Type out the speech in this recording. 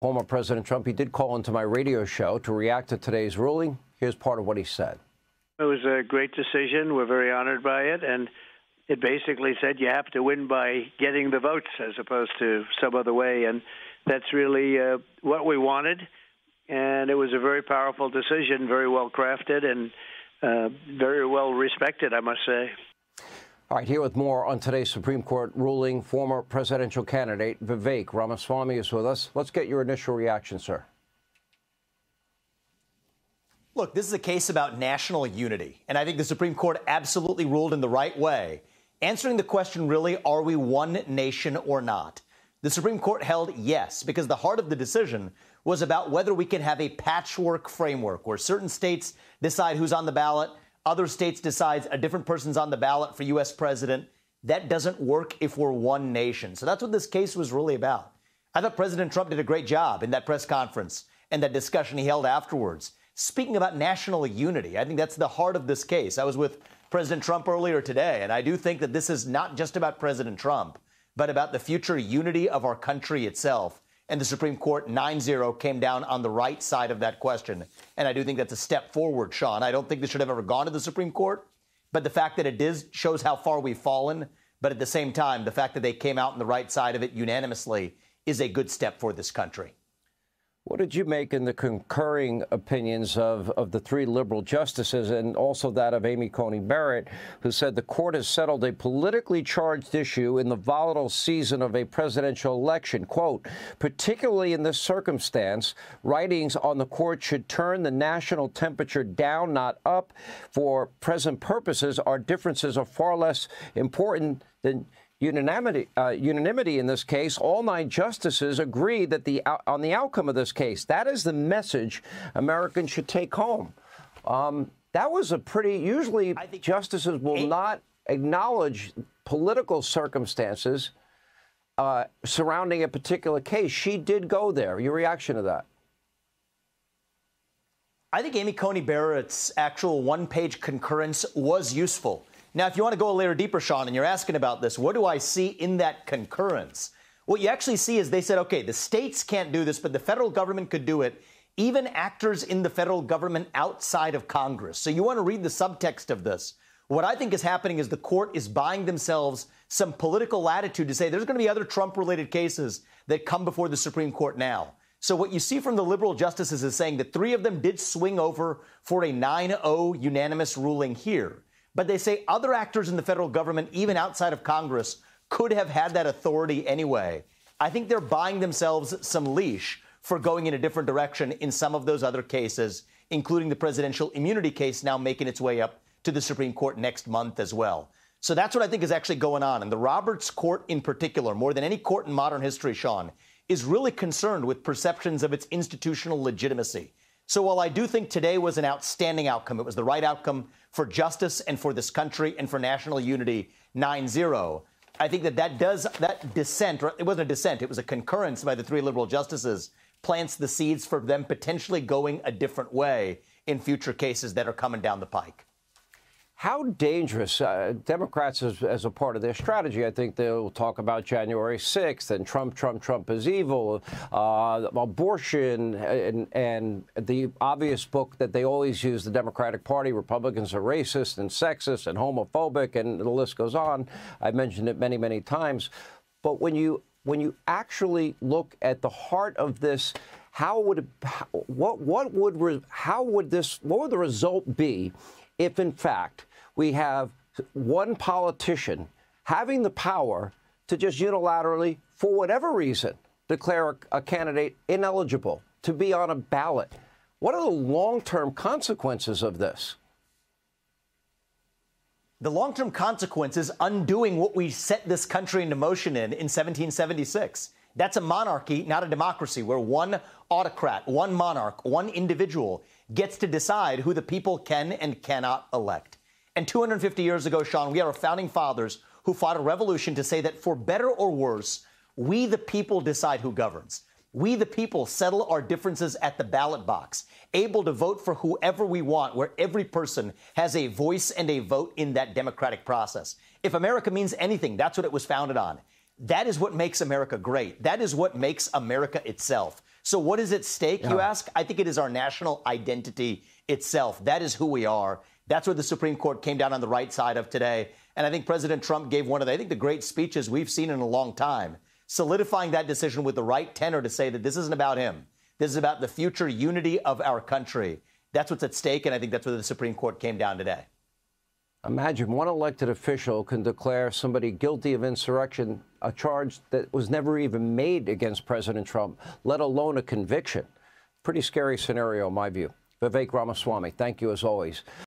Former President Trump, he did call into my radio show to react to today's ruling. Here's part of what he said. It was a great decision. We're very honored by it. And it basically said you have to win by getting the votes as opposed to some other way. And that's really what we wanted. And it was a very powerful decision, very well crafted, and very well respected, I must say. All right, here with more on today's Supreme Court ruling, former presidential candidate Vivek Ramaswamy is with us. Let's get your initial reaction, sir. Look, this is a case about national unity, and I think the Supreme Court absolutely ruled in the right way, answering the question, really, are we one nation or not? The Supreme Court held yes, because the heart of the decision was about whether we can have a patchwork framework where certain states decide who's on the ballot, other states decide a different person's on the ballot for U.S. president. That doesn't work if we're one nation. So that's what this case was really about. I thought President Trump did a great job in that press conference and that discussion he held afterwards. Speaking about national unity, I think that's the heart of this case. I was with President Trump earlier today, and I do think that this is not just about President Trump, but about the future unity of our country itself. And the Supreme Court 9-0 came down on the right side of that question. And I do think that's a step forward, Sean. I don't think this should have ever gone to the Supreme Court. But the fact that it did shows how far we've fallen. But at the same time, the fact that they came out on the right side of it unanimously is a good step for this country. What did you make in the concurring opinions of the three liberal justices and also that of Amy Coney Barrett, who said the court has settled a politically charged issue in the volatile season of a presidential election? Quote, particularly in this circumstance, writings on the court should turn the national temperature down, not up. For present purposes, our differences are far less important than unanimity in this case. All 9 justices agree that on the outcome of this case. That is the message Americans should take home. That was a pretty, usually justices will not acknowledge political circumstances surrounding a particular case. She did go there. Your reaction to that? I think Amy Coney Barrett's actual one-page concurrence was useful. Now, if you want to go a layer deeper, Sean, and you're asking about this, what do I see in that concurrence? What you actually see is they said, OK, the states can't do this, but the federal government could do it, even actors in the federal government outside of Congress. So you want to read the subtext of this. What I think is happening is the court is buying themselves some political latitude to say there's going to be other Trump-related cases that come before the Supreme Court now. So what you see from the liberal justices is saying that 3 of them did swing over for a 9-0 unanimous ruling here. But they say other actors in the federal government, even outside of Congress, could have had that authority anyway. I think they're buying themselves some leash for going in a different direction in some of those other cases, including the presidential immunity case now making its way up to the Supreme Court next month as well. So that's what I think is actually going on. And the Roberts Court in particular, more than any court in modern history, Sean, is really concerned with perceptions of its institutional legitimacy. So while I do think today was an outstanding outcome, it was the right outcome for justice and for this country and for national unity, 9-0, I think that dissent, or it wasn't a dissent, it was a concurrence by the 3 liberal justices, plants the seeds for them potentially going a different way in future cases that are coming down the pike. How dangerous, Democrats as a part of their strategy, I think they'll talk about January 6th and Trump is evil, abortion, and the obvious book that they always use, the Democratic Party, Republicans are racist and sexist and homophobic, and the list goes on. I've mentioned it many, many times. But when you actually look at the heart of this, what would the result be if, in fact, we have one politician having the power to just unilaterally, for whatever reason, declare a candidate ineligible to be on a ballot? What are the long-term consequences of this? The long-term consequence is undoing what we set this country into motion in 1776. That's a monarchy, not a democracy, where one autocrat, one monarch, one individual gets to decide who the people can and cannot elect. And 250 years ago, Sean, we had our founding fathers who fought a revolution to say that for better or worse, we the people decide who governs. We the people settle our differences at the ballot box, able to vote for whoever we want, where every person has a voice and a vote in that democratic process. If America means anything, that's what it was founded on. That is what makes America great. That is what makes America itself. So what is at stake, you ask? I think it is our national identity itself. That is who we are. That's what the Supreme Court came down on the right side of today. And I think President Trump gave one of the great speeches we've seen in a long time, solidifying that decision with the right tenor to say that this isn't about him. This is about the future unity of our country. That's what's at stake, and I think that's where the Supreme Court came down today. Imagine one elected official can declare somebody guilty of insurrection, a charge that was never even made against President Trump, let alone a conviction. Pretty scary scenario, in my view. Vivek Ramaswamy, thank you as always.